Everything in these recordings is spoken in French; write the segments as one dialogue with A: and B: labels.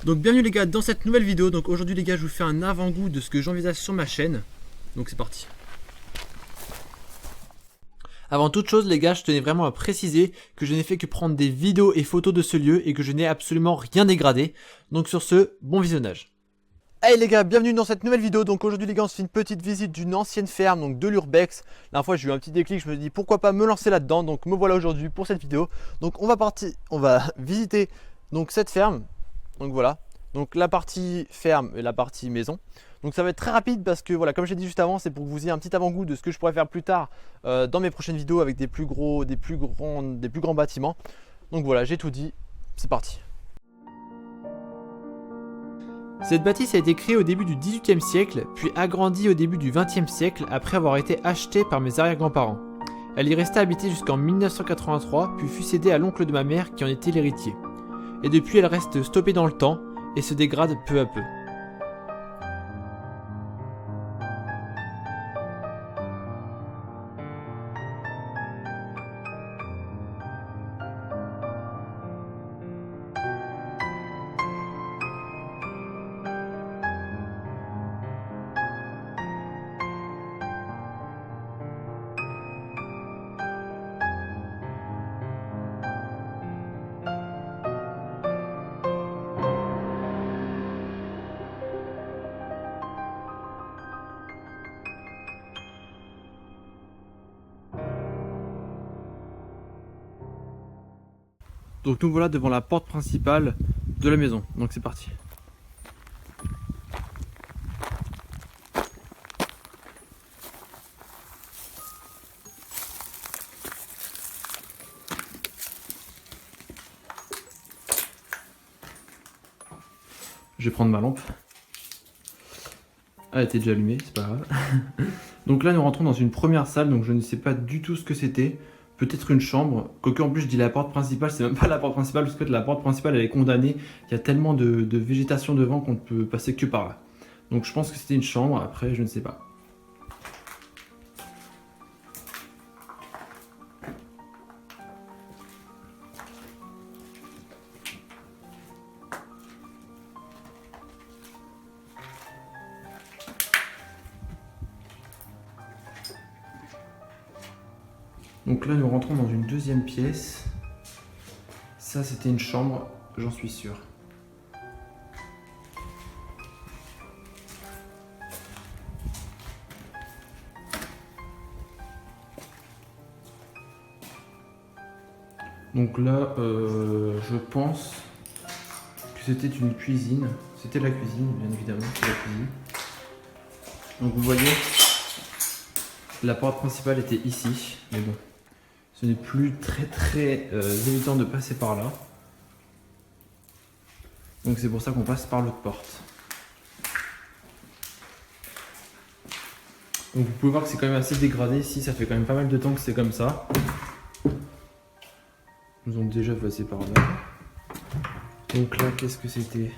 A: Donc bienvenue les gars dans cette nouvelle vidéo. Donc aujourd'hui les gars, je vous fais un avant-goût de ce que j'envisage sur ma chaîne. Donc c'est parti. Avant toute chose les gars, je tenais vraiment à préciser que je n'ai fait que prendre des vidéos et photos de ce lieu et que je n'ai absolument rien dégradé. Donc sur ce, bon visionnage. Hey les gars, bienvenue dans cette nouvelle vidéo. Donc aujourd'hui les gars, on se fait une petite visite d'une ancienne ferme, donc de l'Urbex. La dernière fois j'ai eu un petit déclic, je me suis dit pourquoi pas me lancer là-dedans. Donc me voilà aujourd'hui pour cette vidéo. Donc on va visiter donc cette ferme. Donc voilà, donc la partie ferme et la partie maison. Donc ça va être très rapide parce que voilà, comme j'ai dit juste avant, c'est pour que vous ayez un petit avant-goût de ce que je pourrais faire plus tard dans mes prochaines vidéos avec des plus grands bâtiments. Donc voilà, j'ai tout dit, c'est parti. Cette bâtisse a été créée au début du XVIIIe siècle, puis agrandie au début du XXe siècle après avoir été achetée par mes arrière-grands-parents. Elle y resta habitée jusqu'en 1983, puis fut cédée à l'oncle de ma mère qui en était l'héritier. Et depuis elle reste stoppée dans le temps et se dégrade peu à peu. Donc nous voilà devant la porte principale de la maison, donc c'est parti. Je vais prendre ma lampe. Elle était déjà allumée, c'est pas grave. Donc là nous rentrons dans une première salle, donc je ne sais pas du tout ce que c'était. Peut-être une chambre, quoique en plus je dis la porte principale, c'est même pas la porte principale, parce que la porte principale elle est condamnée, il y a tellement de végétation devant qu'on ne peut passer que par là. Donc je pense que c'était une chambre, après je ne sais pas. Donc là nous rentrons dans une deuxième pièce. Ça c'était une chambre, j'en suis sûr. Donc là je pense que c'était une cuisine. C'était la cuisine bien évidemment, c'est la cuisine. Donc vous voyez, la porte principale était ici, mais bon. Ce n'est plus très évident de passer par là. Donc c'est pour ça qu'on passe par l'autre porte. Donc vous pouvez voir que c'est quand même assez dégradé ici, ça fait quand même pas mal de temps que c'est comme ça. Nous avons déjà passé par là. Donc là, qu'est-ce que c'était?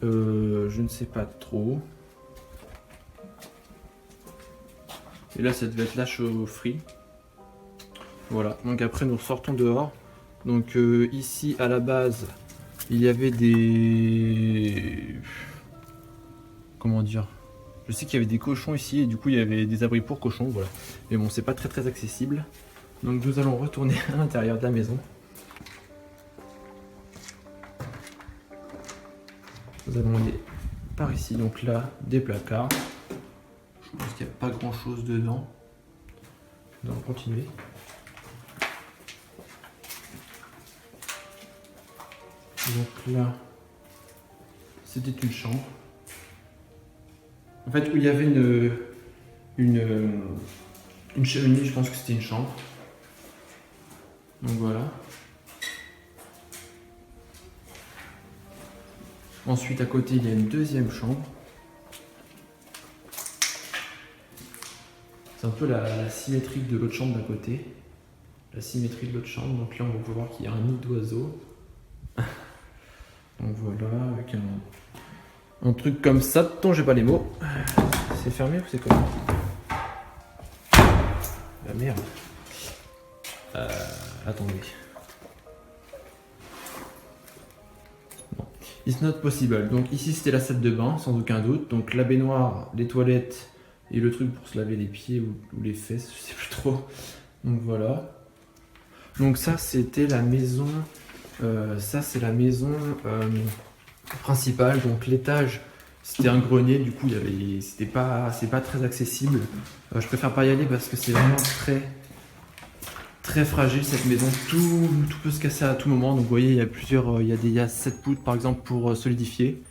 A: Je ne sais pas trop. Et là, ça devait être la chaufferie. Voilà, donc après nous sortons dehors. Donc ici à la base, il y avait des... Comment dire? Je sais qu'il y avait des cochons ici et du coup il y avait des abris pour cochons, voilà. Mais bon, c'est pas très accessible. Donc nous allons retourner à l'intérieur de la maison. Nous allons aller par ici, donc là, des placards. Je pense qu'il n'y a pas grand chose dedans. Nous allons continuer. Donc là, c'était une chambre. En fait, où il y avait une cheminée, je pense que c'était une chambre. Donc voilà. Ensuite, à côté, il y a une deuxième chambre. C'est un peu la symétrie de l'autre chambre d'à côté. La symétrie de l'autre chambre. Donc là, on va pouvoir qu'il y a un nid d'oiseau. Donc voilà, avec un truc comme ça, dont j'ai pas les mots. C'est fermé ou c'est comment? La merde. Attendez. Bon. It's not possible. Donc ici c'était la salle de bain, sans aucun doute. Donc la baignoire, les toilettes et le truc pour se laver les pieds ou les fesses, je sais plus trop. Donc voilà. Donc ça c'était la maison. Ça c'est la maison principale. Donc l'étage c'était un grenier. Du coup c'est pas très accessible. Je préfère pas y aller parce que c'est vraiment très fragile cette maison, tout peut se casser à tout moment. Donc vous voyez il y a 7 poutres par exemple pour solidifier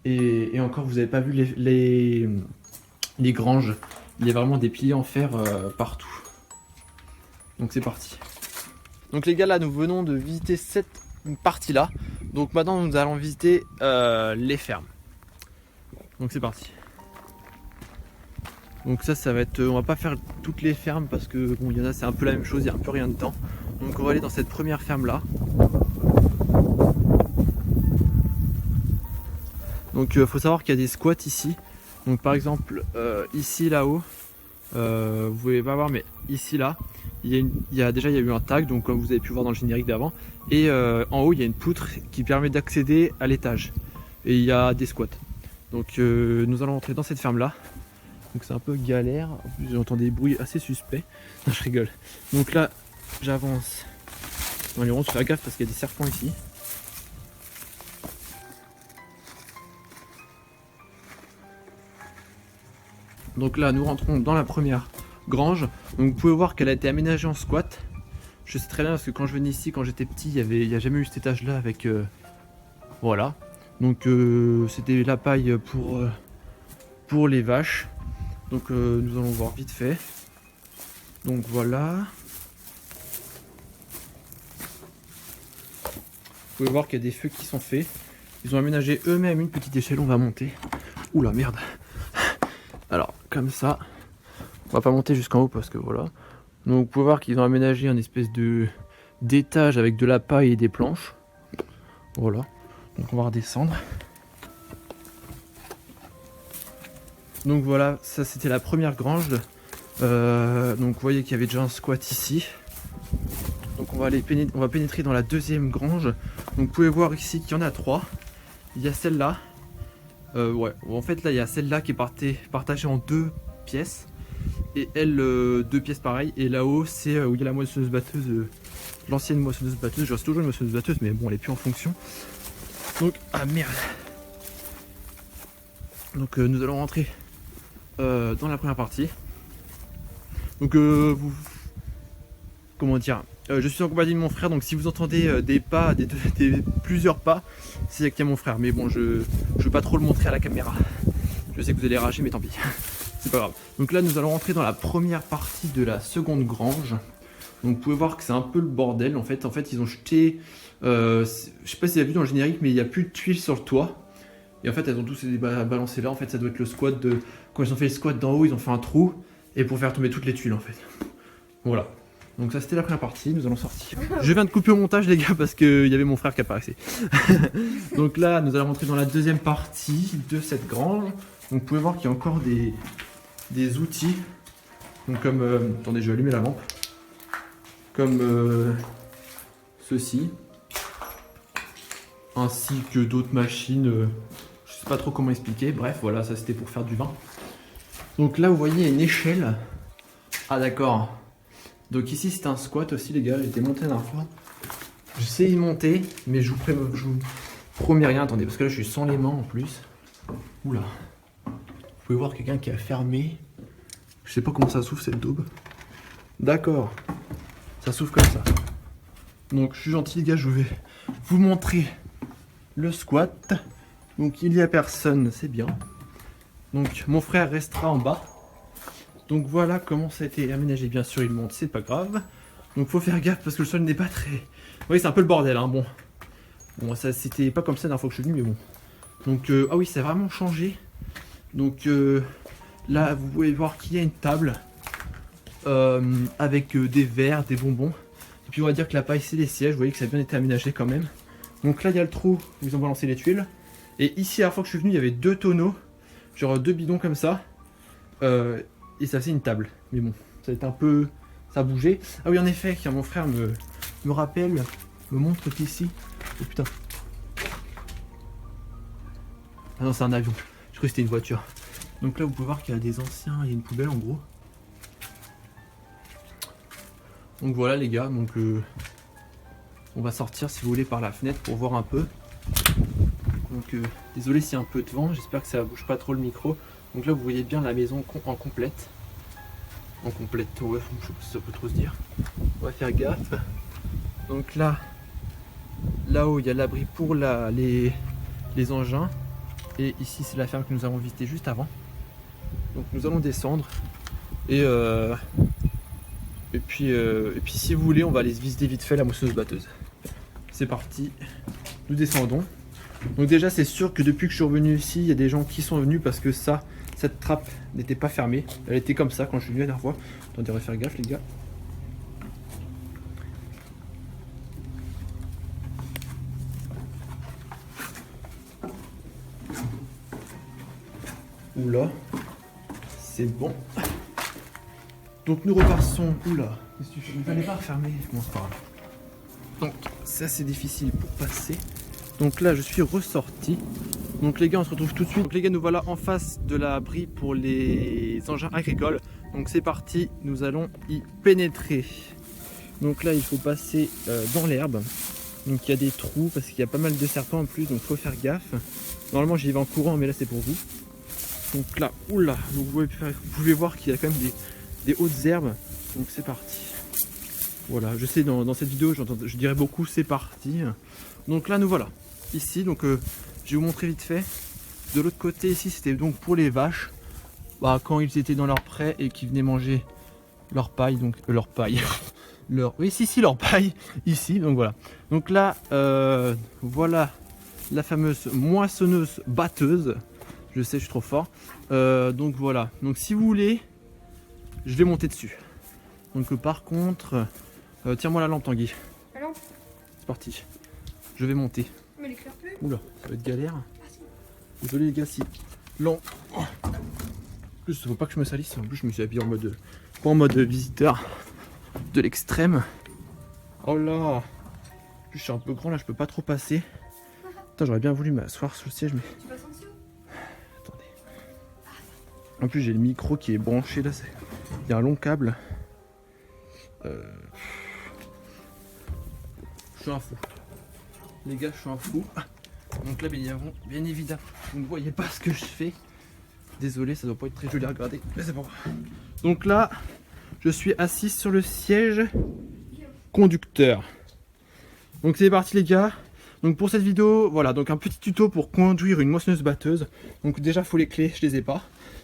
A: et encore vous n'avez pas vu les granges, il y a vraiment des piliers en fer partout. Donc c'est parti. Donc les gars, là nous venons de visiter cette partie là, donc maintenant nous allons visiter les fermes. Donc c'est parti. Donc ça va être, on va pas faire toutes les fermes parce que bon, il y en a c'est un peu la même chose, il y a un peu rien dedans. Donc on va aller dans cette première ferme là. Donc faut savoir qu'il y a des squats ici. Donc par exemple ici là-haut, vous pouvez pas voir mais ici là, il y a eu un tag, donc comme vous avez pu voir dans le générique d'avant. Et en haut il y a une poutre qui permet d'accéder à l'étage. Et il y a des squats. Donc nous allons entrer dans cette ferme là. Donc c'est un peu galère, en plus j'entends des bruits assez suspects. Non, je rigole. Donc là j'avance dans les ronds, je fais gaffe parce qu'il y a des serpents ici. Donc là nous rentrons dans la première grange. Donc vous pouvez voir qu'elle a été aménagée en squat. Je sais très bien parce que quand je venais ici quand j'étais petit, il n'y a jamais eu cet étage là avec voilà. Donc c'était la paille pour les vaches. Donc nous allons voir vite fait. Donc voilà. Vous pouvez voir qu'il y a des feux qui sont faits. Ils ont aménagé eux-mêmes une petite échelle, on va monter. Oula merde. Alors comme ça. On va pas monter jusqu'en haut parce que voilà. Donc vous pouvez voir qu'ils ont aménagé un espèce d'étage avec de la paille et des planches. Voilà. Donc on va redescendre. Donc voilà, ça c'était la première grange. Donc vous voyez qu'il y avait déjà un squat ici. Donc on va pénétrer dans la deuxième grange. Donc vous pouvez voir ici qu'il y en a 3. Il y a celle-là. Ouais, en fait là il y a celle-là qui est partagée en 2 pièces. Et elle, 2 pièces pareilles. Et là-haut c'est où il y a la moissonneuse batteuse. L'ancienne moissonneuse batteuse. Je reste toujours une moissonneuse batteuse mais bon elle est plus en fonction. Donc, ah merde. Donc nous allons rentrer dans la première partie. Donc comment dire, je suis en compagnie de mon frère, donc si vous entendez des pas, plusieurs pas, c'est qu'il y a mon frère. Mais bon, je veux pas trop le montrer à la caméra. Je sais que vous allez rager, mais tant pis. C'est pas grave. Donc là, nous allons rentrer dans la première partie de la seconde grange. Donc vous pouvez voir que c'est un peu le bordel. En fait ils ont jeté, je sais pas si vous avez vu dans le générique, mais il n'y a plus de tuiles sur le toit. Et en fait, elles ont tous été balancées là. En fait, ça doit être le squat de... Quand ils ont fait le squat d'en haut, ils ont fait un trou. Et pour faire tomber toutes les tuiles, en fait. Voilà. Donc ça, c'était la première partie. Nous allons sortir. Je viens de couper au montage, les gars, parce qu'il y avait mon frère qui apparaissait. Donc là, nous allons rentrer dans la deuxième partie de cette grange. Donc vous pouvez voir qu'il y a encore des outils. Donc comme... attendez, je vais allumer la lampe. Comme ceci. Ainsi que d'autres machines... je sais pas trop comment expliquer, bref voilà, ça c'était pour faire du vin. Donc là vous voyez il y a une échelle. Ah d'accord. Donc ici c'est un squat aussi les gars, j'ai été monté la dernière fois. Je sais y monter, mais je vous promets rien, attendez, parce que là je suis sans les mains en plus. Oula. Vous pouvez voir quelqu'un qui a fermé. Je sais pas comment ça s'ouvre cette daube. D'accord. Ça s'ouvre comme ça. Donc je suis gentil les gars, je vais vous montrer le squat. Donc il n'y a personne, c'est bien. Donc mon frère restera en bas. Donc voilà comment ça a été aménagé. Bien sûr il monte, c'est pas grave. Donc faut faire gaffe parce que le sol n'est pas très... Oui c'est un peu le bordel hein, bon. Bon ça c'était pas comme ça la dernière fois que je suis venu mais bon. Donc ah oui ça a vraiment changé. Donc là vous pouvez voir qu'il y a une table. Avec des verres, des bonbons. Et puis on va dire que la paille c'est les sièges. Vous voyez que ça a bien été aménagé quand même. Donc là il y a le trou où ils ont balancé les tuiles. Et ici, la dernière fois que je suis venu, il y avait 2 tonneaux, genre 2 bidons comme ça, et ça faisait une table. Mais bon, ça a été un peu, ça a bougé. Ah oui, en effet, mon frère me rappelle, me montre qu'ici, oh putain, Ah non, c'est un avion. Je croyais que c'était une voiture. Donc là, vous pouvez voir qu'il y a des anciens, il y a une poubelle en gros. Donc voilà les gars, donc on va sortir si vous voulez par la fenêtre pour voir un peu. Donc désolé s'il y a un peu de vent, j'espère que ça bouge pas trop le micro. Donc là vous voyez bien la maison en complète. En complète, ouais, je sais pas si ça peut trop se dire. On va faire gaffe. Donc là-haut il y a l'abri pour les engins. Et ici c'est la ferme que nous avons visitée juste avant. Donc nous allons descendre. Et puis si vous voulez on va aller visiter vite fait la moissonneuse batteuse. C'est parti, nous descendons. Donc déjà c'est sûr que depuis que je suis revenu ici, il y a des gens qui sont venus parce que cette trappe n'était pas fermée. Elle était comme ça quand je suis venu la dernière fois. Attendez, on va faire gaffe les gars. Oula, c'est bon. Donc nous repassons. Oula, qu'est-ce que tu fais? Vous n'allez pas refermer. Bon, c'est pas grave. Donc c'est assez difficile pour passer. Donc là je suis ressorti. Donc les gars on se retrouve tout de suite. Donc les gars nous voilà en face de l'abri pour les engins agricoles. Donc c'est parti, nous allons y pénétrer. Donc là il faut passer dans l'herbe. Donc il y a des trous parce qu'il y a pas mal de serpents en plus, donc faut faire gaffe. Normalement j'y vais en courant mais là c'est pour vous. Donc là, oula, vous pouvez voir qu'il y a quand même des hautes herbes. Donc c'est parti. Voilà, je sais dans cette vidéo je dirais beaucoup c'est parti. Donc là nous voilà. Ici donc je vais vous montrer vite fait. De l'autre côté ici c'était donc pour les vaches. Bah, quand ils étaient dans leur pré et qu'ils venaient manger leur paille, donc leur paille. leur paille ici, donc voilà. Donc là voilà la fameuse moissonneuse batteuse. Je sais, je suis trop fort. Donc voilà. Donc si vous voulez, je vais monter dessus. Donc par contre, tiens-moi la lampe Tanguy.
B: La lampe.
A: C'est parti. Je vais monter.
B: Mais elle éclaire plus.
A: Oula, ça va être galère.
B: Ah, si.
A: Désolé les gars si. Lent. En plus, faut pas que je me salisse. En plus, je me suis habillé en mode, pas en mode visiteur de l'extrême. Oh là. Je suis un peu grand là, je peux pas trop passer. Putain, j'aurais bien voulu m'asseoir sur le siège, mais.
B: Tu passes en dessous.
A: Attendez. En plus, j'ai le micro qui est branché là. Il y a un long câble. Je suis un fou. Les gars, je suis un fou. Donc là, bien évidemment, vous ne voyez pas ce que je fais. Désolé, ça doit pas être très joli à regarder, mais c'est pas grave. Donc là, je suis assis sur le siège conducteur. Donc c'est parti les gars. Donc pour cette vidéo, voilà, donc un petit tuto pour conduire une moissonneuse batteuse. Donc déjà, faut les clés, je les ai pas.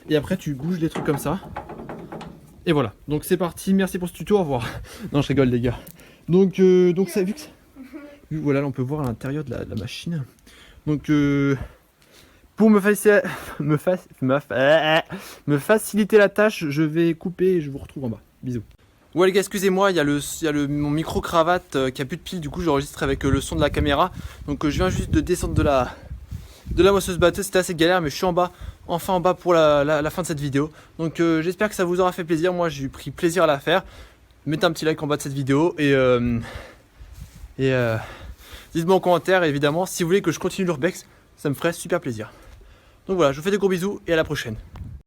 A: Et après, tu bouges les trucs comme ça. Et voilà, donc c'est parti, merci pour ce tuto, au revoir. Non, je rigole les gars. Donc ça, vu que voilà, là on peut voir à l'intérieur de la machine. Donc pour me faciliter la tâche, je vais couper et je vous retrouve en bas. Bisous. Ouais les gars, excusez-moi, il y a mon micro cravate qui a plus de pile, du coup j'enregistre avec le son de la caméra. Donc je viens juste de descendre de la moissonneuse batteuse, c'était assez galère mais je suis en bas, enfin en bas pour la fin de cette vidéo. Donc j'espère que ça vous aura fait plaisir, moi j'ai pris plaisir à la faire. Mettez un petit like en bas de cette vidéo et dites-moi en commentaire évidemment si vous voulez que je continue l'urbex, ça me ferait super plaisir. Donc voilà, je vous fais des gros bisous et à la prochaine.